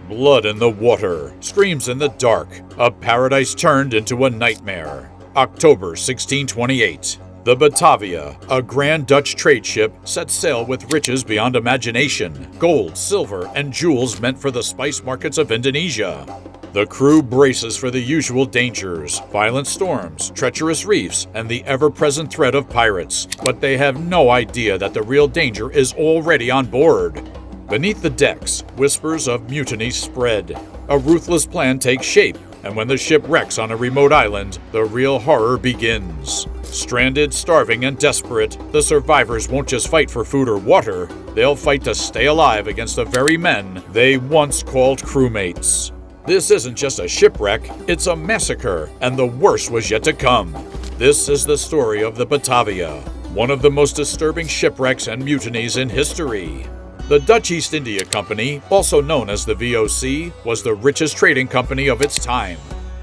Blood in the water, screams in the dark, a paradise turned into a nightmare. October 1628. The Batavia, a grand Dutch trade ship, set sail with riches beyond imagination, gold, silver, and jewels meant for the spice markets of Indonesia. The crew braces for the usual dangers, violent storms, treacherous reefs, and the ever-present threat of pirates, but they have no idea that the real danger is already on board. Beneath the decks, whispers of mutiny spread. A ruthless plan takes shape, and when the ship wrecks on a remote island, the real horror begins. Stranded, starving, and desperate, the survivors won't just fight for food or water, they'll fight to stay alive against the very men they once called crewmates. This isn't just a shipwreck, it's a massacre, and the worst was yet to come. This is the story of the Batavia, one of the most disturbing shipwrecks and mutinies in history. The Dutch East India Company, also known as the VOC, was the richest trading company of its time.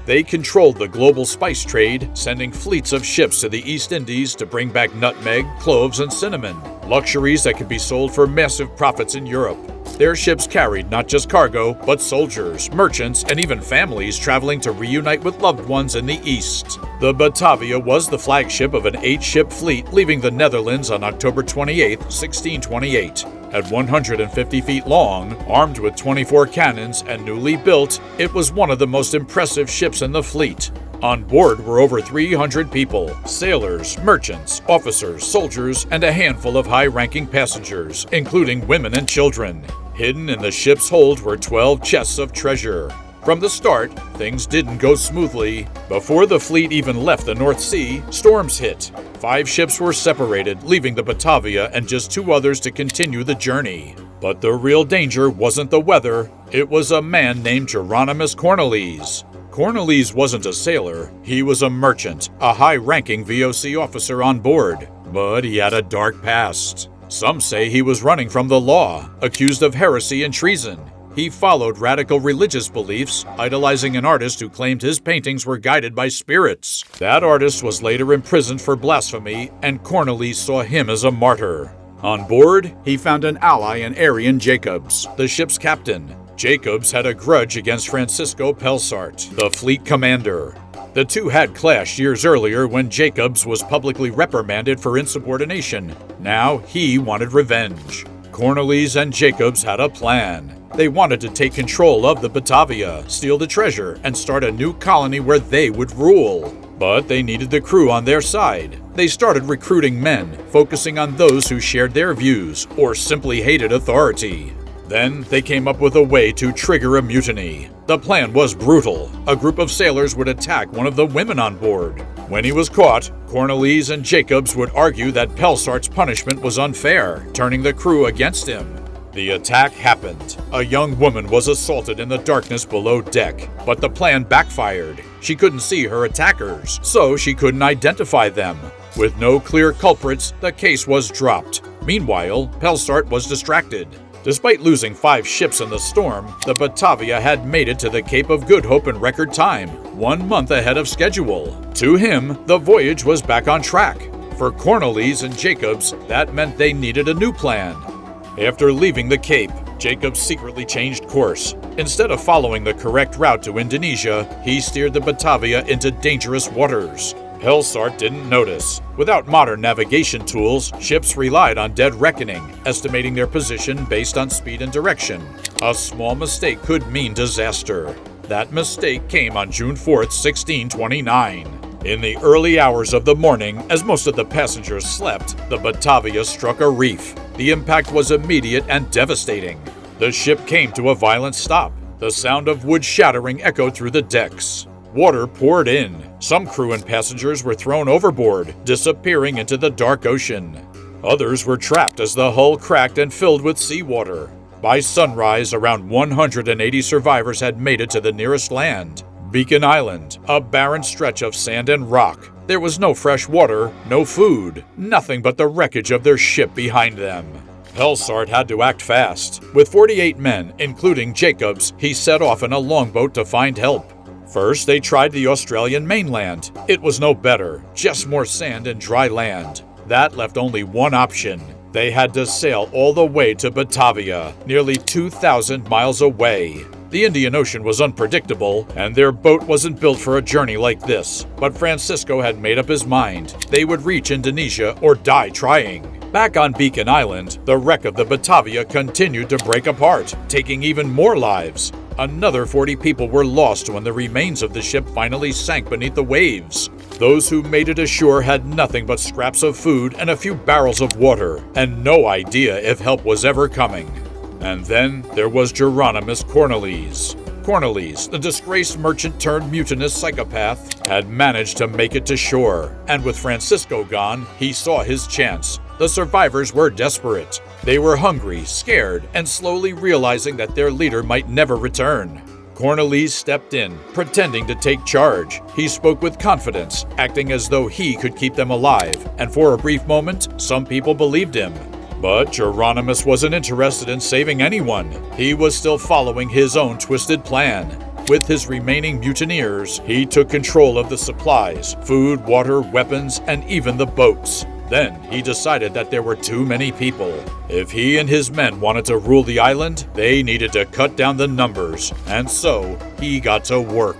They controlled the global spice trade, sending fleets of ships to the East Indies to bring back nutmeg, cloves, and cinnamon, luxuries that could be sold for massive profits in Europe. Their ships carried not just cargo, but soldiers, merchants, and even families traveling to reunite with loved ones in the East. The Batavia was the flagship of an 8-ship fleet leaving the Netherlands on October 28, 1628. At 150 feet long, armed with 24 cannons and newly built, it was one of the most impressive ships in the fleet. On board were over 300 people, sailors, merchants, officers, soldiers, and a handful of high-ranking passengers, including women and children. Hidden in the ship's hold were 12 chests of treasure. From the start, things didn't go smoothly. Before the fleet even left the North Sea, storms hit. 5 ships were separated, leaving the Batavia and just 2 others to continue the journey. But the real danger wasn't the weather, it was a man named Hieronymus Cornelis. Cornelis wasn't a sailor, he was a merchant, a high-ranking VOC officer on board. But he had a dark past. Some say he was running from the law, accused of heresy and treason. He followed radical religious beliefs, idolizing an artist who claimed his paintings were guided by spirits. That artist was later imprisoned for blasphemy, and Cornelis saw him as a martyr. On board, he found an ally in Arian Jacobs, the ship's captain. Jacobs had a grudge against Francisco Pelsart, the fleet commander. The two had clashed years earlier when Jacobs was publicly reprimanded for insubordination. Now he wanted revenge. Cornelis and Jacobs had a plan. They wanted to take control of the Batavia, steal the treasure, and start a new colony where they would rule. But they needed the crew on their side. They started recruiting men, focusing on those who shared their views or simply hated authority. Then they came up with a way to trigger a mutiny. The plan was brutal. A group of sailors would attack one of the women on board. When he was caught, Cornelis and Jacobs would argue that Pelsart's punishment was unfair, turning the crew against him. The attack happened. A young woman was assaulted in the darkness below deck, but the plan backfired. She couldn't see her attackers, so she couldn't identify them. With no clear culprits, the case was dropped. Meanwhile, Pelsart was distracted. Despite losing 5 ships in the storm, the Batavia had made it to the Cape of Good Hope in record time, 1 month ahead of schedule. To him, the voyage was back on track. For Cornelis and Jacobs, that meant they needed a new plan. After leaving the Cape, Jacobs secretly changed course. Instead of following the correct route to Indonesia, he steered the Batavia into dangerous waters. Pelsart didn't notice. Without modern navigation tools, ships relied on dead reckoning, estimating their position based on speed and direction. A small mistake could mean disaster. That mistake came on June 4th, 1629. In the early hours of the morning, as most of the passengers slept, the Batavia struck a reef. The impact was immediate and devastating. The ship came to a violent stop. The sound of wood shattering echoed through the decks. Water poured in. Some crew and passengers were thrown overboard, disappearing into the dark ocean. Others were trapped as the hull cracked and filled with seawater. By sunrise, around 180 survivors had made it to the nearest land, Beacon Island, a barren stretch of sand and rock. There was no fresh water, no food, nothing but the wreckage of their ship behind them. Pelsart had to act fast. With 48 men, including Jacobs, he set off in a longboat to find help. First, they tried the Australian mainland. It was no better, just more sand and dry land. That left only one option. They had to sail all the way to Batavia, nearly 2,000 miles away. The Indian Ocean was unpredictable, and their boat wasn't built for a journey like this. But Francisco had made up his mind. They would reach Indonesia or die trying. Back on Beacon Island, the wreck of the Batavia continued to break apart, taking even more lives. Another 40 people were lost when the remains of the ship finally sank beneath the waves. Those who made it ashore had nothing but scraps of food and a few barrels of water, and no idea if help was ever coming. And then there was Geronimus Cornelis. Cornelis, the disgraced merchant-turned-mutinous psychopath, had managed to make it to shore, and with Francisco gone, he saw his chance. The survivors were desperate. They were hungry, scared, and slowly realizing that their leader might never return. Cornelis stepped in, pretending to take charge. He spoke with confidence, acting as though he could keep them alive, and for a brief moment, some people believed him. But Geronimus wasn't interested in saving anyone. He was still following his own twisted plan. With his remaining mutineers, he took control of the supplies, food, water, weapons, and even the boats. Then he decided that there were too many people. If he and his men wanted to rule the island, they needed to cut down the numbers, and so he got to work.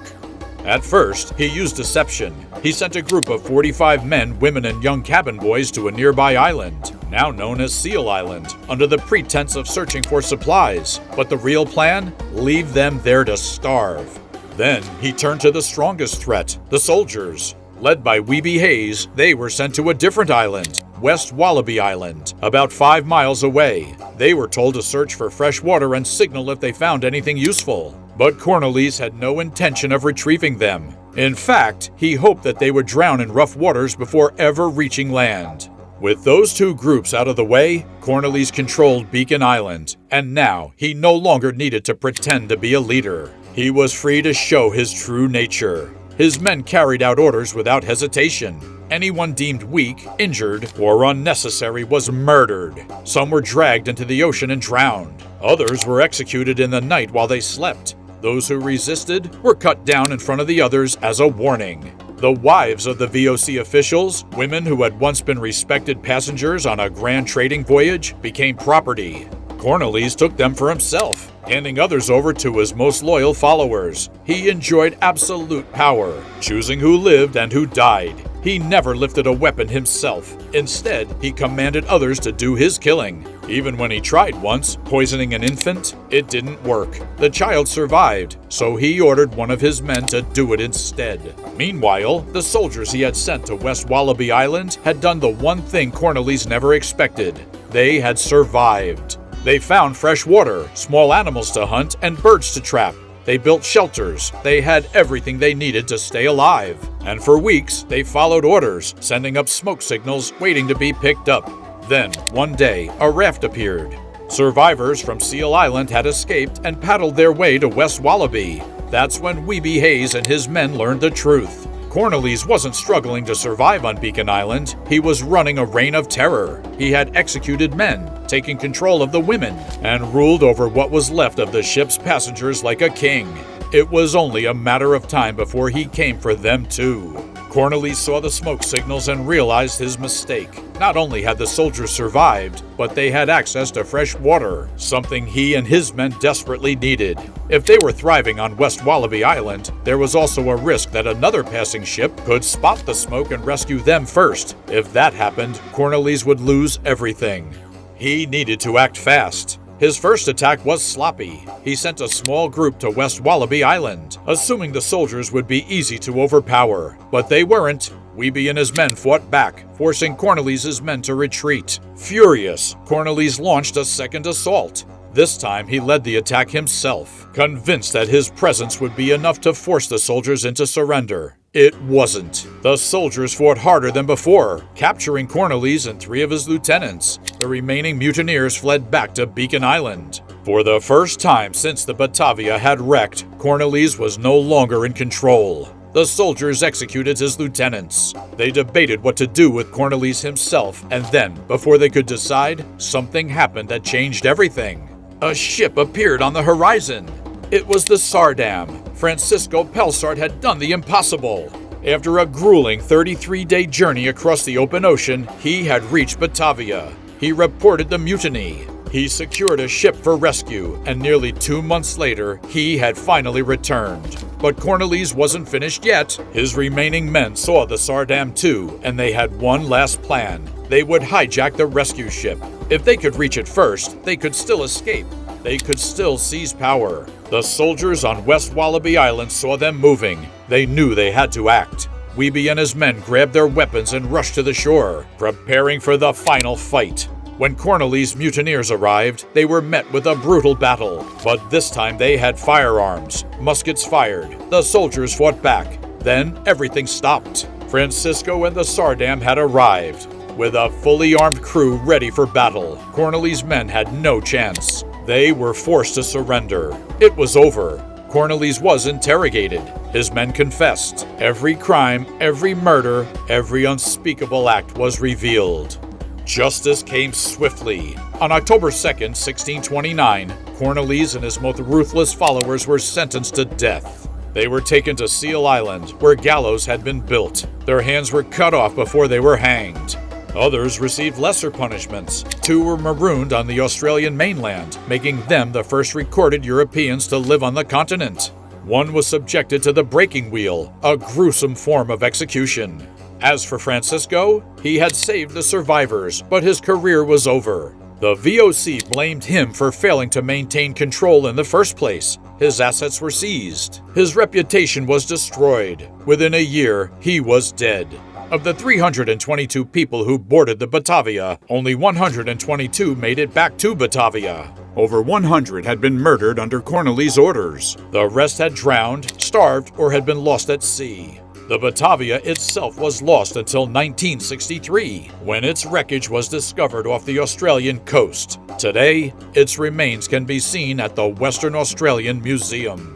At first, he used deception. He sent a group of 45 men, women, and young cabin boys to a nearby island, now known as Seal Island, under the pretense of searching for supplies. But the real plan? Leave them there to starve. Then he turned to the strongest threat, the soldiers. Led by Weeby Hayes, they were sent to a different island, West Wallaby Island, about 5 miles away. They were told to search for fresh water and signal if they found anything useful. But Cornelis had no intention of retrieving them. In fact, he hoped that they would drown in rough waters before ever reaching land. With those two groups out of the way, Cornelis controlled Beacon Island, and now he no longer needed to pretend to be a leader. He was free to show his true nature. His men carried out orders without hesitation. Anyone deemed weak, injured, or unnecessary was murdered. Some were dragged into the ocean and drowned. Others were executed in the night while they slept. Those who resisted were cut down in front of the others as a warning. The wives of the VOC officials, women who had once been respected passengers on a grand trading voyage, became property. Cornelis took them for himself, handing others over to his most loyal followers. He enjoyed absolute power, choosing who lived and who died. He never lifted a weapon himself. Instead, he commanded others to do his killing. Even when he tried once, poisoning an infant, it didn't work. The child survived, so he ordered one of his men to do it instead. Meanwhile, the soldiers he had sent to West Wallaby Island had done the one thing Cornelis never expected. They had survived. They found fresh water, small animals to hunt, and birds to trap. They built shelters. They had everything they needed to stay alive. And for weeks, they followed orders, sending up smoke signals waiting to be picked up. Then, one day, a raft appeared. Survivors from Seal Island had escaped and paddled their way to West Wallaby. That's when Weeby Hayes and his men learned the truth. Cornelis wasn't struggling to survive on Beacon Island. He was running a reign of terror. He had executed men, taken control of the women, and ruled over what was left of the ship's passengers like a king. It was only a matter of time before he came for them too. Cornelis saw the smoke signals and realized his mistake. Not only had the soldiers survived, but they had access to fresh water, something he and his men desperately needed. If they were thriving on West Wallaby Island, there was also a risk that another passing ship could spot the smoke and rescue them first. If that happened, Cornelis would lose everything. He needed to act fast. His first attack was sloppy. He sent a small group to West Wallaby Island, assuming the soldiers would be easy to overpower. But they weren't. Weeby and his men fought back, forcing Cornelis' men to retreat. Furious, Cornelis launched a second assault. This time he led the attack himself, convinced that his presence would be enough to force the soldiers into surrender. It wasn't. The soldiers fought harder than before, capturing Cornelis and 3 of his lieutenants. The remaining mutineers fled back to Beacon Island. For the first time since the Batavia had wrecked, Cornelis was no longer in control. The soldiers executed his lieutenants. They debated what to do with Cornelis himself, and then, before they could decide, something happened that changed everything. A ship appeared on the horizon. It was the Sardam. Francisco Pelsart had done the impossible. After a grueling 33-day journey across the open ocean, he had reached Batavia. He reported the mutiny. He secured a ship for rescue, and nearly 2 months later, he had finally returned. But Cornelis wasn't finished yet. His remaining men saw the Sardam too, and they had one last plan. They would hijack the rescue ship. If they could reach it first, they could still escape. They could still seize power. The soldiers on West Wallaby Island saw them moving. They knew they had to act. Wiebe and his men grabbed their weapons and rushed to the shore, preparing for the final fight. When Cornelis' mutineers arrived, they were met with a brutal battle. But this time they had firearms. Muskets fired. The soldiers fought back. Then everything stopped. Francisco and the Sardam had arrived. With a fully armed crew ready for battle, Cornelis' men had no chance. They were forced to surrender. It was over. Cornelis was interrogated. His men confessed. Every crime, every murder, every unspeakable act was revealed. Justice came swiftly. On October 2nd, 1629, Cornelis and his most ruthless followers were sentenced to death. They were taken to Seal Island, where gallows had been built. Their hands were cut off before they were hanged. Others received lesser punishments. 2 were marooned on the Australian mainland, making them the first recorded Europeans to live on the continent. 1 was subjected to the breaking wheel, a gruesome form of execution. As for Francisco, he had saved the survivors, but his career was over. The VOC blamed him for failing to maintain control in the first place. His assets were seized. His reputation was destroyed. Within a year, he was dead. Of the 322 people who boarded the Batavia, only 122 made it back to Batavia. Over 100 had been murdered under Cornelis' orders. The rest had drowned, starved, or had been lost at sea. The Batavia itself was lost until 1963, when its wreckage was discovered off the Australian coast. Today, its remains can be seen at the Western Australian Museum.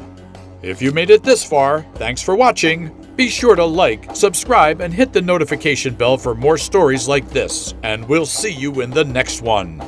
If you made it this far, thanks for watching. Be sure to like, subscribe, and hit the notification bell for more stories like this, and we'll see you in the next one.